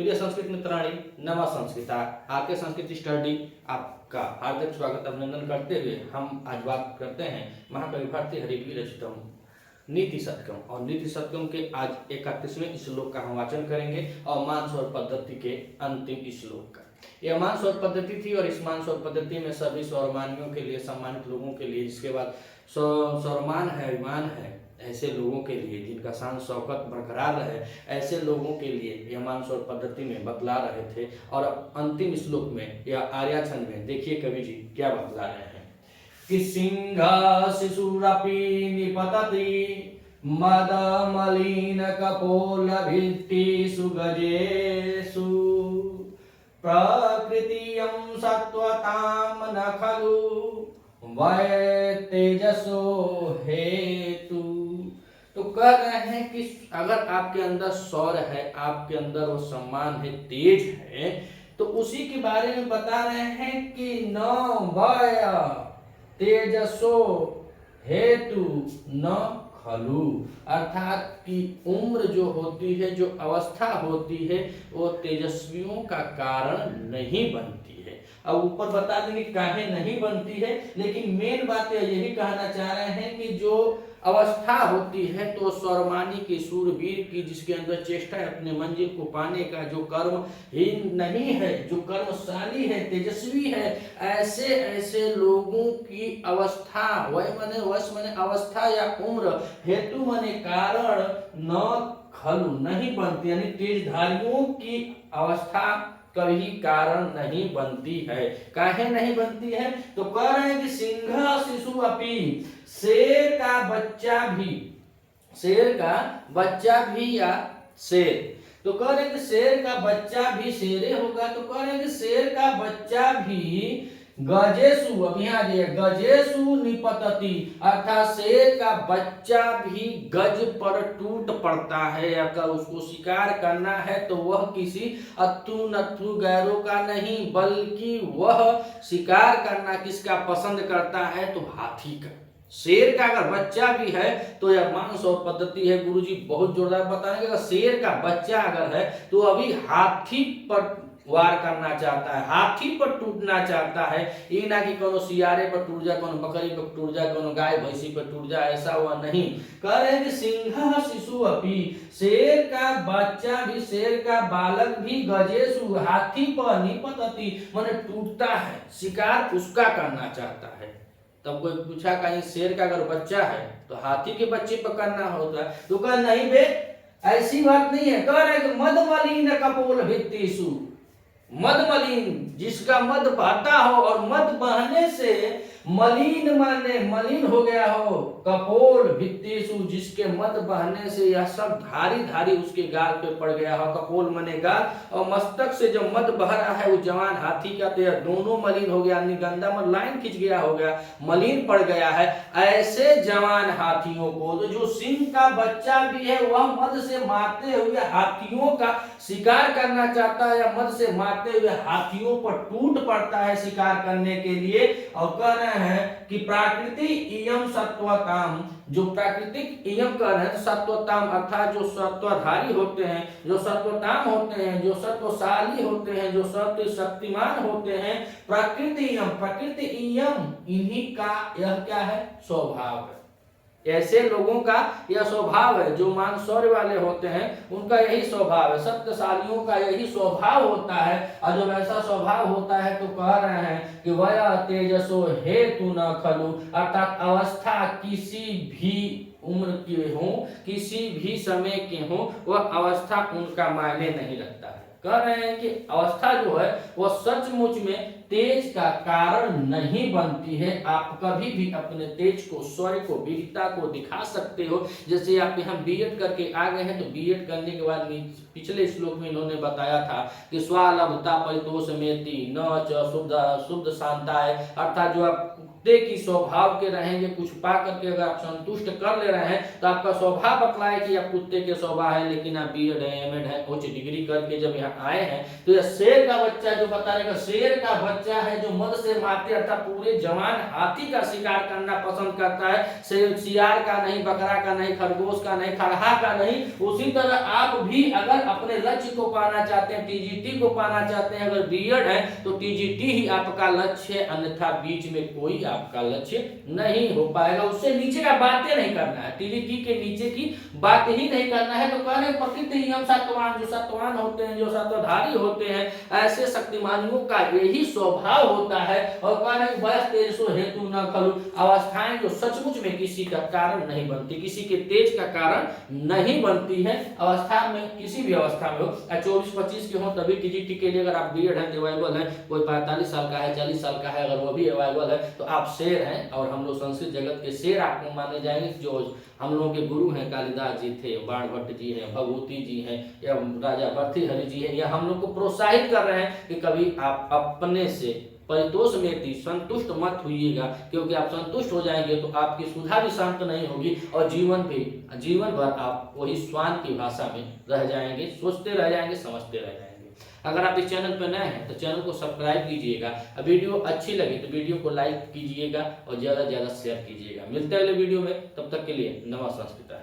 प्रिय संस्कृत मित्राणी, नवा संस्कृता आपके संस्कृत स्टडी आपका हार्दिक स्वागत अभिनंदन करते हुए हम आज बात करते हैं महाकवि भारती हरिवी रचितम नीति शतकम। और नीति शतकम के आज 31वें श्लोक का हम वाचन करेंगे और मान स्वर पद्धति के अंतिम श्लोक का। यह मान स्वर पद्धति थी और इस मान स्वर पद्धति में सभी स्वरमानियों के लिए, सम्मानित लोगों के लिए, जिसके बाद स्वरमान है, विमान है, ऐसे लोगों के लिए जिनका शान शौकत बरकरार रहे, ऐसे लोगों के लिए यह मान स्वर पद्धति में बतला रहे थे। और अब अंतिम श्लोक में या आर्या छंद में देखिए कवि जी क्या बतला रहे हैं कि सिंह शिशुरपि निपतति मद मलिन कपोल भित्तिषु गजेषु प्रकृतियं सत्वतां न खलु वै तेजसो हेतु। तो कह रहे हैं कि अगर आपके अंदर शौर्य है, आपके अंदर वो सम्मान है, तेज है, तो उसी के बारे में बता रहे हैं कि न वय तेजसो हेतु न खलु, अर्थात कि उम्र जो होती है, जो अवस्था होती है, वो तेजस्वियों का कारण नहीं बनती है। अब ऊपर बता देंगे काहे नहीं बनती है, लेकिन मेन बात यही कहना चाह रहे हैं कि जो अवस्था होती है तो स्वरमानी की, सूरवीर की, जिसके अंदर चेष्टा है अपने मंजिल को पाने का, जो कर्महीन नहीं है, जो कर्मशाली है, तेजस्वी है, ऐसे ऐसे लोगों की अवस्था, वय माने वश माने अवस्था या उम्र, हेतु माने कारण, न खलु नहीं बनती, यानी तेजधारियों की अवस्था कभी कारण नहीं बनती है। काहे नहीं बनती है? तो कह रहे हैं कि सिंह शिशु अपि, शेर का बच्चा भी या शेर, तो कह रहे हैं कि शेर का बच्चा भी शेरे होगा, तो कह रहे हैं कि शेर का बच्चा भी गजेसु, अब यहाँ दिए गजेसु निपतति, अर्थात शेर का बच्चा भी गज पर टूट पड़ता है। अगर उसको शिकार करना है तो वह किसी अत्तु नत्थु गैरों का नहीं, बल्कि वह शिकार करना किसका पसंद करता है? तो हाथी का। शेर का अगर बच्चा भी है तो यह मान स्वर पद्धति है, गुरुजी बहुत जोरदार बताएंगे। अगर शेर का बच्चा अगर है तो अभी हाथी पर वार करना चाहता है, हाथी पर टूटना चाहता है, ये ना कि कोनो सियारे पर टूट जाए, कोनो बकरी पर टूट जाए, कोनो गाय भैंसी पर टूट जाए, ऐसा हुआ नहीं। कह रहे हैं कि सिंह शिशु अपि, शेर का बच्चा भी, शेर का बालक भी गजेसु, हाथी पर निपतति माने टूटता है, शिकार उसका करना चाहता है। तब कोई पूछा कहीं शेर का अगर बच्चा है तो हाथी के बच्चे पर करना होता है, तो कह नहीं बे, ऐसी बात नहीं है। कह रहे हैं कि मद मलिन कपोल भित्तिषु, मद मलिन, जिसका मद बहता हो, और मद बहने से मलिन माने मलिन हो गया हो, कपोल भित्तिषु, जिसके मद बहने से यह सब धारी धारी उसके गाल पे पड़ गया हो, कपोल माने गाल, और मस्तक से जो मद बह रहा है वो जवान हाथी का, तो यह दोनों मलिन हो गया, गंदा मद लाइन खिंच गया हो गया, मलिन पड़ गया है। ऐसे जवान हाथियों को, तो जो सिंह का बच्चा भी है वह मद से मारते हुए हाथियों का शिकार करना चाहता है, या मद से मारते हुए हाथियों पर टूट पड़ता है शिकार करने के लिए। और कह रहे हैं कि प्राकृति इयम सत्वताम, जो प्राकृतिक इयम कह रहे हैं सत्वताम, अर्थात जो सत्वधारी होते हैं, जो सत्वताम होते हैं, जो सत्वशाली होते हैं, जो सत्व शक्तिमान होते हैं, प्रकृति इयम, इन्हीं का यह क्या है? स्वभाव है। ऐसे लोगों का यह स्वभाव है, जो मान शौर्य वाले होते हैं उनका यही स्वभाव है, सत्यशालियों का यही स्वभाव होता है। और जब ऐसा स्वभाव होता है तो कह रहे हैं कि वह तेजसो हेतु न खलु, अर्थात अवस्था किसी भी उम्र के हो, किसी भी समय के हो, वह अवस्था उनका मायने नहीं रखता है। कह रहे हैं कि अवस्था जो है वह सचमुच में तेज का कारण नहीं बनती है। आप कभी भी अपने तेज को, शौर्य को, वीरता को दिखा सकते हो। जैसे आप यहाँ बीएड करके आ गए हैं, तो बीएड करने के बाद पिछले श्लोक में इन्होंने बताया था कि स्वालभता परितोष मेति न च शुद्ध शांताय, अर्थात जो आप कुत्ते की स्वभाव के रहेंगे, कुछ पा करके अगर आप संतुष्ट कर ले रहे हैं तो आपका स्वभाव बतलाए कि आप कुत्ते के स्वभाव है, लेकिन आप बीएड है, एमएड है, उच्च डिग्री करके जब यहाँ आए हैं तो यह शेर का बच्चा जो बता रहेगा, शेर का बच्चा है जो मद से मारते अर्थात पूरे जवान हाथी का शिकार करना पसंद करता है, सियार का नहीं, बकरा का नहीं, खरगोश का नहीं, खरहा का नहीं। उसी तरह आप भी अगर अपने लक्ष्य को पाना चाहते हैं, टीजीटी को पाना चाहते हैं, अगर बीएड है तो टीजीटी ही आपका लक्ष्य है, अन्यथा बीच में कोई आपका लक्ष्य नहीं हो पाएगा। उससे नीचे का बातें नहीं करना है, टीजीटी के नीचे की बात ही नहीं करना है। तो कह रहे प्रकृति नियम सत्ववान, जो सत्ववान होते हैं, जो सत्वधारी होते हैं, ऐसे शक्तिमानियों का यही स्वभाव होता है। और कह रहे वयस तेजसो हेतु न खलु, अवस्थाएं जो सचमुच में किसी का कारण नहीं बनती, किसी के तेज का कारण नहीं बनती है। अवस्था में किसी भी अवस्था में हो, 24-25 के हो तभी टीजीटी के लिए अगर आप बीएड है, अवेलेबल है, कोई 45 साल का है, 40 साल का है, अगर वो भी अवेलेबल है तो आप शेर हैं। और हम लोग संस्कृत जगत के शेर आपको माने जाएंगे। जो हम लोगों के गुरु हैं, कालिदास जी थे, बाणभट्ट जी हैं, भगवती जी हैं, या राजा भर्तृहरि जी हैं, या हम लोग को प्रोत्साहित कर रहे हैं कि कभी आप अपने से परितोष में संतुष्ट मत होइएगा, क्योंकि आप संतुष्ट हो जाएंगे तो आपकी सुधा भी शांत नहीं होगी और जीवन भर आप वही स्वान की भाषा में रह जाएंगे, सोचते रह जाएंगे, समझते रह जाएंगे। अगर आप इस चैनल पर नए हैं तो चैनल को सब्सक्राइब कीजिएगा। वीडियो अच्छी लगी तो वीडियो को लाइक कीजिएगा और ज़्यादा से ज़्यादा शेयर कीजिएगा। मिलते हैं अगले वीडियो में, तब तक के लिए नमः संस्कृत।